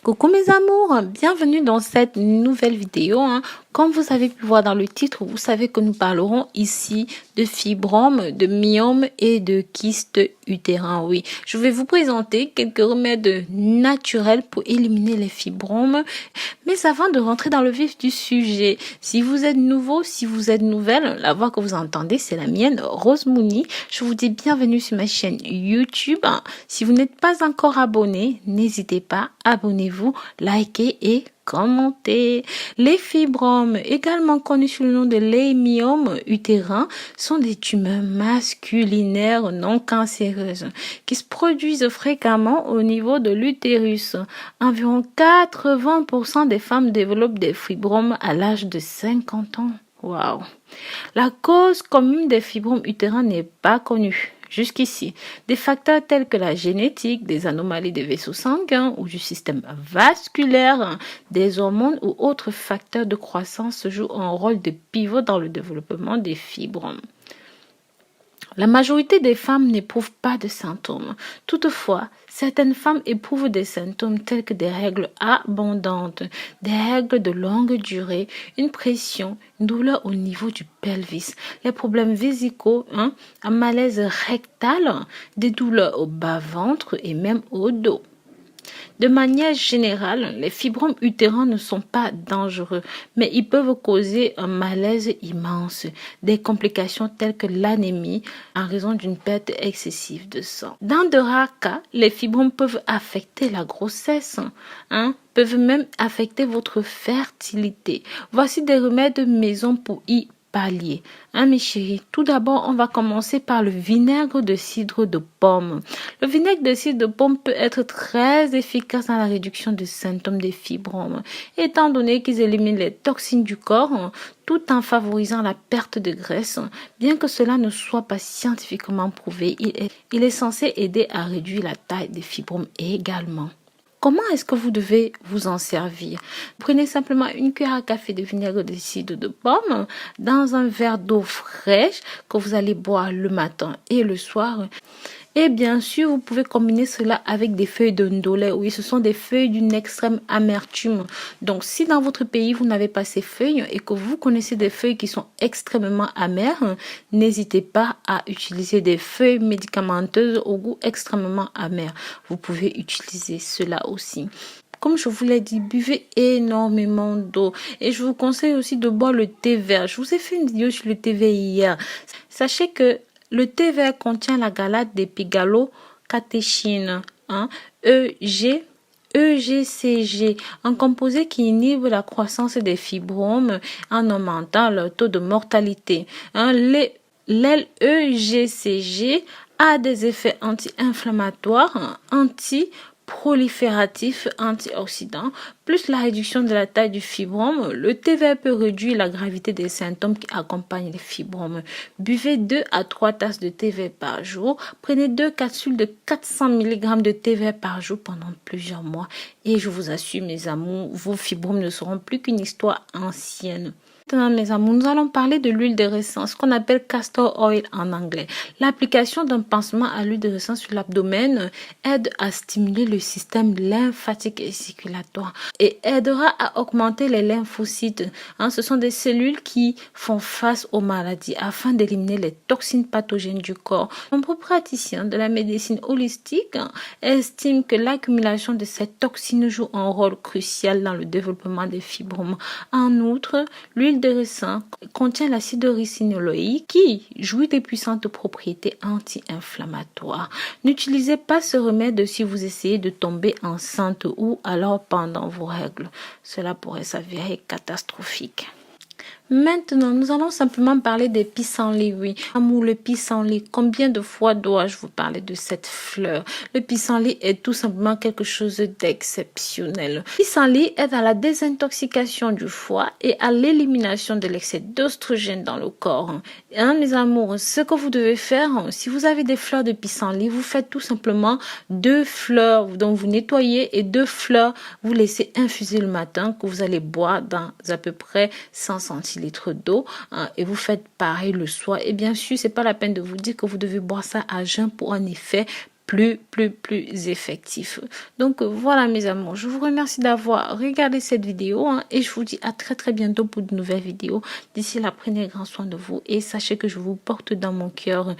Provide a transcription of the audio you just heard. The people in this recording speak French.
Coucou mes amours, bienvenue dans cette nouvelle vidéo. Comme vous avez pu voir dans le titre, vous savez que nous parlerons ici de fibromes, de myomes et de kystes utérins. Oui, je vais vous présenter quelques remèdes naturels pour éliminer les fibromes. Mais avant de rentrer dans le vif du sujet, si vous êtes nouveau, si vous êtes nouvelle, la voix que vous entendez, c'est la mienne, Rose Mouni. Je vous dis bienvenue sur ma chaîne YouTube. Si vous n'êtes pas encore abonné, n'hésitez pas, abonnez-vous, likez et commentez. Les fibromes, également connus sous le nom de myomes utérins, sont des tumeurs masculinaires non cancéreuses qui se produisent fréquemment au niveau de l'utérus. Environ 80% des femmes développent des fibromes à l'âge de 50 ans. Waouh! La cause commune des fibromes utérins n'est pas connue. Jusqu'ici, des facteurs tels que la génétique, des anomalies des vaisseaux sanguins ou du système vasculaire, des hormones ou autres facteurs de croissance jouent un rôle de pivot dans le développement des fibromes. La majorité des femmes n'éprouvent pas de symptômes. Toutefois, certaines femmes éprouvent des symptômes tels que des règles abondantes, des règles de longue durée, une pression, une douleur au niveau du pelvis, les problèmes vésicaux, un malaise rectal, des douleurs au bas-ventre et même au dos. De manière générale, les fibromes utérins ne sont pas dangereux, mais ils peuvent causer un malaise immense, des complications telles que l'anémie en raison d'une perte excessive de sang. Dans de rares cas, les fibromes peuvent affecter la grossesse, peuvent même affecter votre fertilité. Voici des remèdes maison pour y pallier. Mes chéris, tout d'abord, on va commencer par le vinaigre de cidre de pomme. Le vinaigre de cidre de pomme peut être très efficace dans la réduction des symptômes des fibromes, étant donné qu'ils éliminent les toxines du corps tout en favorisant la perte de graisse. Bien que cela ne soit pas scientifiquement prouvé, il est censé aider à réduire la taille des fibromes également. Comment est-ce que vous devez vous en servir? Prenez simplement une cuillère à café de vinaigre de cidre de pomme dans un verre d'eau fraîche que vous allez boire le matin et le soir. Et bien sûr, vous pouvez combiner cela avec des feuilles de ndolé. Oui, ce sont des feuilles d'une extrême amertume. Donc, si dans votre pays, vous n'avez pas ces feuilles et que vous connaissez des feuilles qui sont extrêmement amères, n'hésitez pas à utiliser des feuilles médicamenteuses au goût extrêmement amer. Vous pouvez utiliser cela aussi. Comme je vous l'ai dit, buvez énormément d'eau. Et je vous conseille aussi de boire le thé vert. Je vous ai fait une vidéo sur le thé vert hier. Sachez que le thé vert contient la gallate d'épigallocatechin, EGCG, un composé qui inhibe la croissance des fibromes en augmentant leur taux de mortalité. L'aile EGCG a des effets anti-inflammatoires, prolifératif, antioxydant, plus la réduction de la taille du fibrome. Le thé vert peut réduire la gravité des symptômes qui accompagnent les fibromes. Buvez 2 à 3 tasses de thé vert par jour. Prenez 2 capsules de 400 mg de thé vert par jour pendant plusieurs mois. Et je vous assure, mes amours, vos fibromes ne seront plus qu'une histoire ancienne. Maintenant, mes amours, nous allons parler de l'huile de ricin, ce qu'on appelle castor oil en anglais. L'application d'un pansement à l'huile de ricin sur l'abdomen aide à stimuler le système lymphatique et circulatoire et aidera à augmenter les lymphocytes. Ce sont des cellules qui font face aux maladies afin d'éliminer les toxines pathogènes du corps. Un praticien de la médecine holistique estime que l'accumulation de ces toxines joue un rôle crucial dans le développement des fibromes. En outre, l'huile de ricin contient l'acide ricinoloïque qui jouit des puissantes propriétés anti-inflammatoires. N'utilisez pas ce remède si vous essayez de tomber enceinte ou alors pendant vos règles. Cela pourrait s'avérer catastrophique. Maintenant, nous allons simplement parler des pissenlits, oui. Amour, le pissenlit, combien de fois dois-je vous parler de cette fleur? Le pissenlit est tout simplement quelque chose d'exceptionnel. Le pissenlit aide à la désintoxication du foie et à l'élimination de l'excès d'oestrogène dans le corps. Mes amours, ce que vous devez faire, si vous avez des fleurs de pissenlit, vous faites tout simplement 2 fleurs dont vous nettoyez et 2 fleurs vous laissez infuser le matin que vous allez boire dans à peu près 100 centilitres d'eau et vous faites pareil le soir. Et bien sûr, c'est pas la peine de vous dire que vous devez boire ça à jeun pour un effet plus effectif. Donc voilà mes amours, je vous remercie d'avoir regardé cette vidéo et je vous dis à très bientôt pour de nouvelles vidéos. D'ici là, prenez grand soin de vous et sachez que je vous porte dans mon cœur.